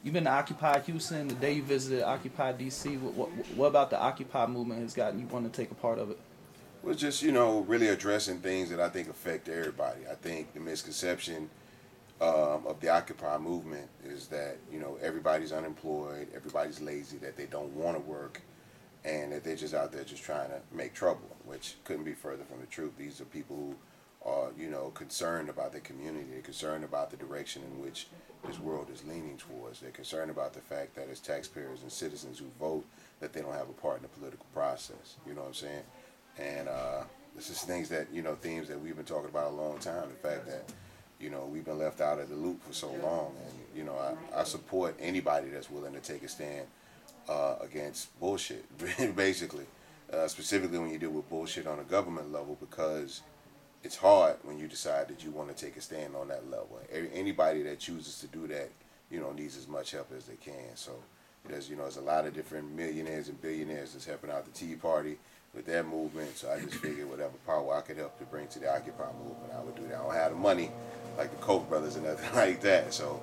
You've been to Occupy Houston. The day you visited Occupy DC. What about the Occupy movement has gotten you want to take a part of it? Was just really addressing things that I think affect everybody. I think the misconception of the Occupy movement is that everybody's unemployed, everybody's lazy, that they don't want to work, and that they're just out there just trying to make trouble, which couldn't be further from the truth. These are people who are concerned about their community. They're concerned about the direction in which this world is leaning towards. They're concerned about the fact that as taxpayers and citizens who vote, that they don't have a part in the political process. You know what I'm saying? And this is things that themes that we've been talking about a long time. The fact that we've been left out of the loop for so long, and I support anybody that's willing to take a stand against bullshit, basically. Specifically when you deal with bullshit on a government level, because it's hard when you decide that you want to take a stand on that level. Anybody that chooses to do that, needs as much help as they can. So there's a lot of different millionaires and billionaires that's helping out the Tea Party with their movement. So I just figured whatever power I could help to bring to the Occupy movement, I would do that. I don't have the money like the Koch brothers and nothing like that. So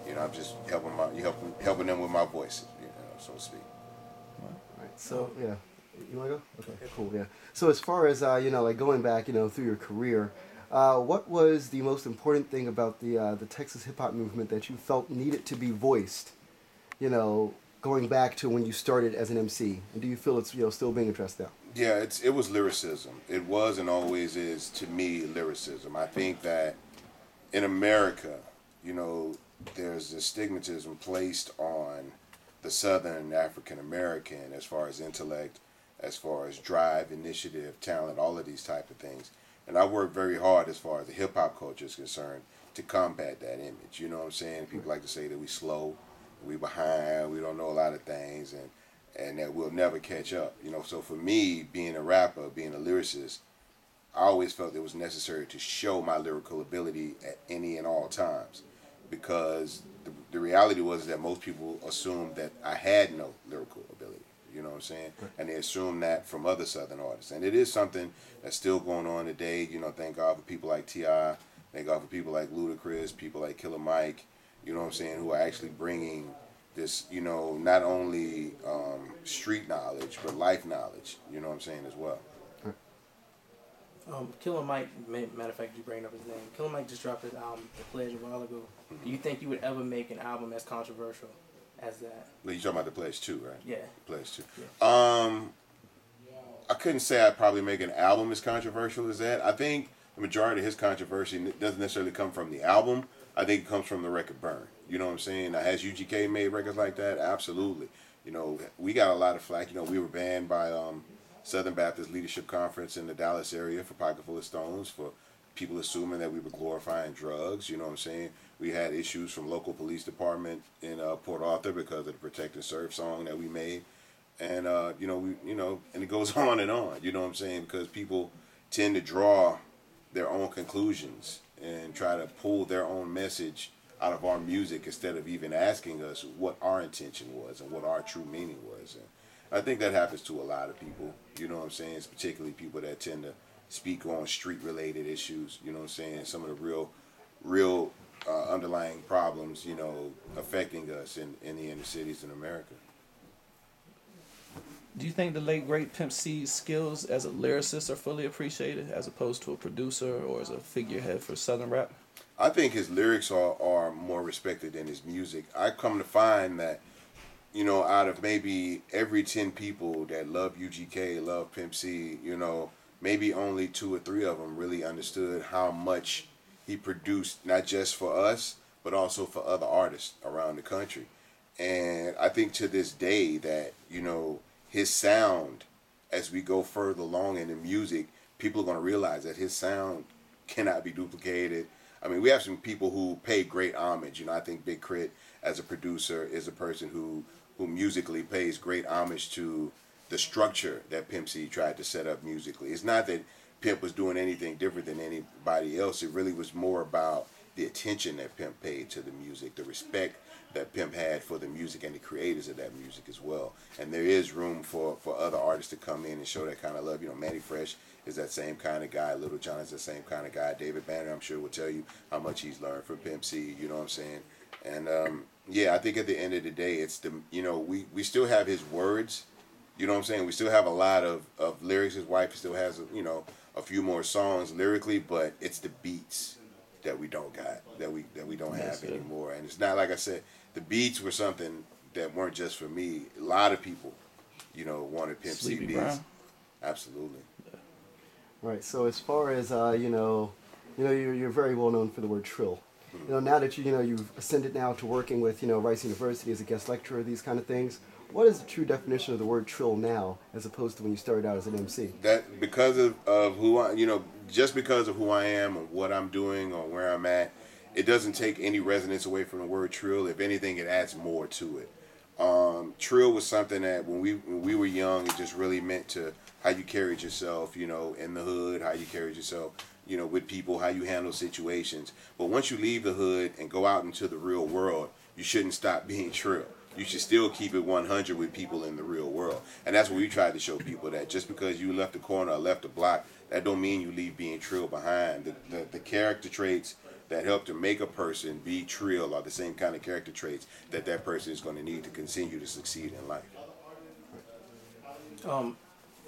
I'm just helping them with my voices, so to speak. Right. So yeah. You want to go? Okay, cool, yeah. So as far as, like going back, through your career, what was the most important thing about the Texas hip-hop movement that you felt needed to be voiced, going back to when you started as an MC? And do you feel it's, still being addressed now? Yeah, it was lyricism. It was and always is, to me, lyricism. I think that in America, there's a stigmatism placed on the Southern African American as far as intellect, as far as drive, initiative, talent, all of these type of things. And I work very hard as far as the hip-hop culture is concerned to combat that image. You know what I'm saying? People like to say that we slow, we behind, we don't know a lot of things, and that we'll never catch up. So for me, being a rapper, being a lyricist, I always felt it was necessary to show my lyrical ability at any and all times, because the reality was that most people assumed that I had no lyrical ability. You know what I'm saying? And they assume that from other Southern artists. And it is something that's still going on today. Thank God for people like T.I., thank God for people like Ludacris, people like Killer Mike, you know what I'm saying, who are actually bringing this, not only street knowledge, but life knowledge, you know what I'm saying, as well. Killer Mike, matter of fact, you bring up his name. Killer Mike just dropped his album, The Pledge, a while ago. Do you think you would ever make an album as controversial as that? Like, you talking about The Pledge 2, right? Yeah. Pledge 2. Yeah. I couldn't say I'd probably make an album as controversial as that. I think the majority of his controversy doesn't necessarily come from the album. I think it comes from the record Burn. You know what I'm saying? Now, has UGK made records like that? Absolutely. We got a lot of flack. We were banned by Southern Baptist Leadership Conference in the Dallas area for Pocketful of Stones, for people assuming that we were glorifying drugs. You know what I'm saying? We had issues from local police department in Port Arthur because of the Protect and Serve song that we made. And, and it goes on and on, you know what I'm saying? Because people tend to draw their own conclusions and try to pull their own message out of our music instead of even asking us what our intention was and what our true meaning was. And I think that happens to a lot of people, you know what I'm saying? It's particularly people that tend to speak on street-related issues, you know what I'm saying? Some of the real underlying problems, affecting us in the inner cities in America. Do you think the late great Pimp C's skills as a lyricist are fully appreciated as opposed to a producer or as a figurehead for Southern rap? I think his lyrics are more respected than his music. I come to find that, out of maybe every 10 people that love UGK, love Pimp C, maybe only 2 or 3 of them really understood how much he produced, not just for us, but also for other artists around the country. And I think to this day that, his sound, as we go further along in the music, people are going to realize that his sound cannot be duplicated. I mean, we have some people who pay great homage. I think Big Crit, as a producer, is a person who musically pays great homage to the structure that Pimp C tried to set up musically. It's not that Pimp was doing anything different than anybody else. It really was more about the attention that Pimp paid to the music, the respect that Pimp had for the music and the creators of that music as well. And there is room for other artists to come in and show that kind of love. Manny Fresh is that same kind of guy. Little John is the same kind of guy. David Banner, I'm sure, will tell you how much he's learned from Pimp C, you know what I'm saying? And Yeah, I think at the end of the day, it's the, we still have his words. You know what I'm saying? We still have a lot of lyrics. His wife still has, a few more songs lyrically, but it's the beats that we don't got, that we don't Yes, have sir. anymore. And it's not, like I said, the beats were something that weren't just for me. A lot of people, wanted Pimp C Sleepy beats. Brown. Absolutely. Right. So as far as you're very well known for the word trill. Now that you've ascended now to working with Rice University as a guest lecturer, these kind of things. What is the true definition of the word trill now, as opposed to when you started out as an MC? That because of who I, just because of who I am and what I'm doing or where I'm at, it doesn't take any resonance away from the word trill. If anything, it adds more to it. Trill was something that when we were young, it just really meant to how you carried yourself, in the hood, how you carried yourself, with people, how you handle situations. But once you leave the hood and go out into the real world, you shouldn't stop being trill. You should still keep it 100 with people in the real world. And that's what we tried to show people, that just because you left a corner or left a block, that don't mean you leave being trill behind. The character traits that help to make a person be trill are the same kind of character traits that person is going to need to continue to succeed in life.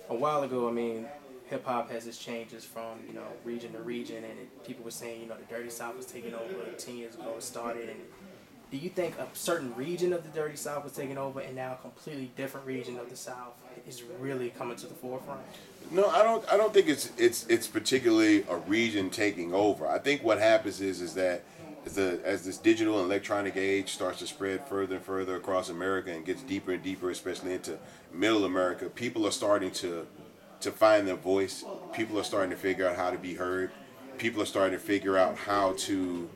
A while ago, I mean, hip hop has its changes from region to region, and people were saying the Dirty South was taking over 10 years ago. It started, and do you think a certain region of the Dirty South was taking over, and now a completely different region of the South is really coming to the forefront? No, I don't think it's particularly a region taking over. I think what happens is that as this digital and electronic age starts to spread further and further across America and gets deeper and deeper, especially into middle America, people are starting to find their voice. People are starting to figure out how to be heard. People are starting to figure out how to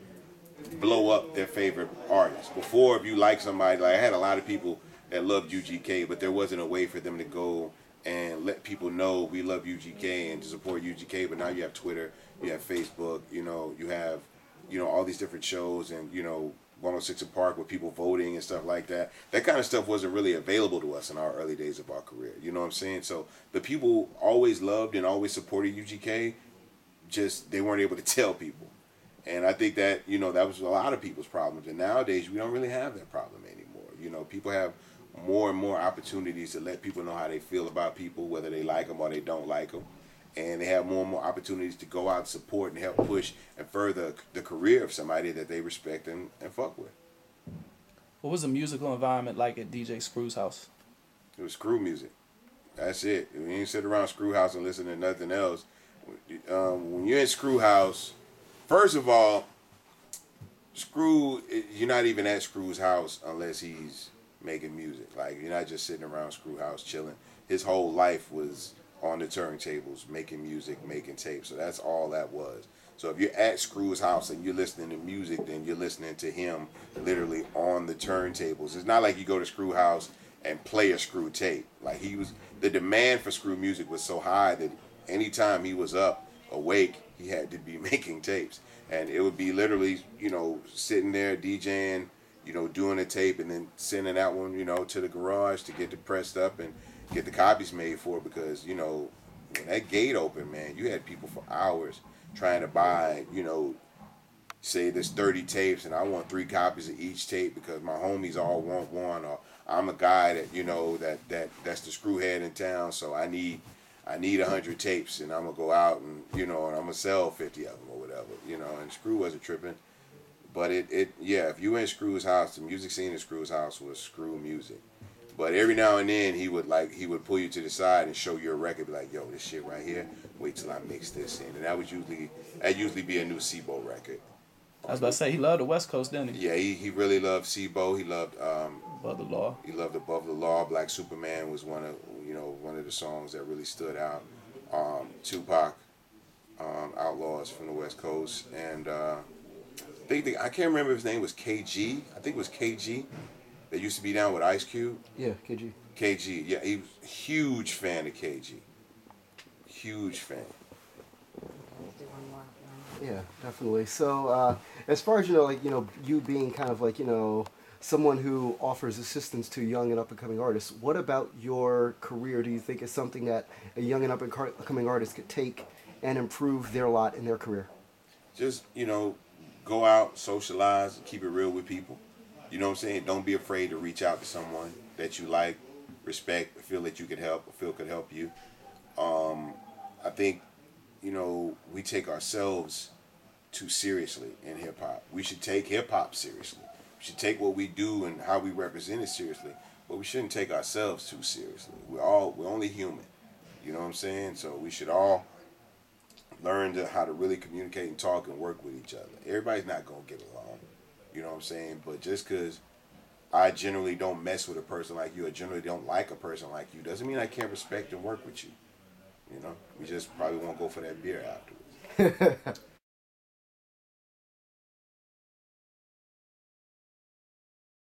blow up their favorite artists. Before, if you like somebody, like I had a lot of people that loved UGK, but there wasn't a way for them to go and let people know we love UGK and to support UGK. But now you have Twitter, you have Facebook, you have, all these different shows and, 106 in Park with people voting and stuff like that. That kind of stuff wasn't really available to us in our early days of our career. You know what I'm saying? So the people always loved and always supported UGK, just they weren't able to tell people. And I think that, that was a lot of people's problems. And nowadays, we don't really have that problem anymore. People have more and more opportunities to let people know how they feel about people, whether they like them or they don't like them. And they have more and more opportunities to go out and support and help push and further the career of somebody that they respect and fuck with. What was the musical environment like at DJ Screw's house? It was screw music. That's it. We ain't sit around Screw House and listen to nothing else. When you're in Screw House, first of all, you're not even at Screw's house unless he's making music. Like, you're not just sitting around Screw House chilling. His whole life was on the turntables, making music, making tapes. So that's all that was. So if you're at Screw's house and you're listening to music, then you're listening to him literally on the turntables. It's not like you go to Screw House and play a Screw tape. Like, the demand for Screw music was so high that anytime he was up, awake, he had to be making tapes. And it would be literally, sitting there DJing, doing a tape and then sending that one, to the garage to get it pressed up and get the copies made for it. Because, when that gate opened, man, you had people for hours trying to buy, say there's 30 tapes and I want 3 copies of each tape because my homies all want one, or I'm a guy that, that's the screwhead in town, so I need 100 tapes and I'm gonna go out and and I'm gonna sell 50 of them or whatever, and Screw wasn't tripping. But if you in Screw's house, the music scene in Screw's house was Screw music. But every now and then he would pull you to the side and show you a record, be like, yo, this shit right here, wait till I mix this in. And that would usually be a new SIBO record. I was about to say, he loved the West Coast, didn't he? Yeah, he really loved SIBO. He loved Above the Law. He loved Above the Law. Black Superman was one of the songs that really stood out. Tupac, Outlaws from the West Coast, and I can't remember if his name was KG. I think it was KG. That used to be down with Ice Cube. Yeah, KG. KG, yeah, he was a huge fan of KG. Huge fan. Yeah, definitely. So, as far as you being kind of like someone who offers assistance to young and up and coming artists, what about your career do you think is something that a young and up and coming artist could take and improve their lot in their career? Just go out, socialize, keep it real with people. You know what I'm saying? Don't be afraid to reach out to someone that you like, respect, feel that you could help, or feel could help you. I think, we take ourselves too seriously in hip hop. We should take hip hop seriously. We should take what we do and how we represent it seriously. But we shouldn't take ourselves too seriously. We're only human. You know what I'm saying? So we should all learn how to really communicate and talk and work with each other. Everybody's not gonna get along. You know what I'm saying? But just because I generally don't mess with a person like you, or generally don't like a person like you, doesn't mean I can't respect and work with you. We just probably won't go for that beer afterwards.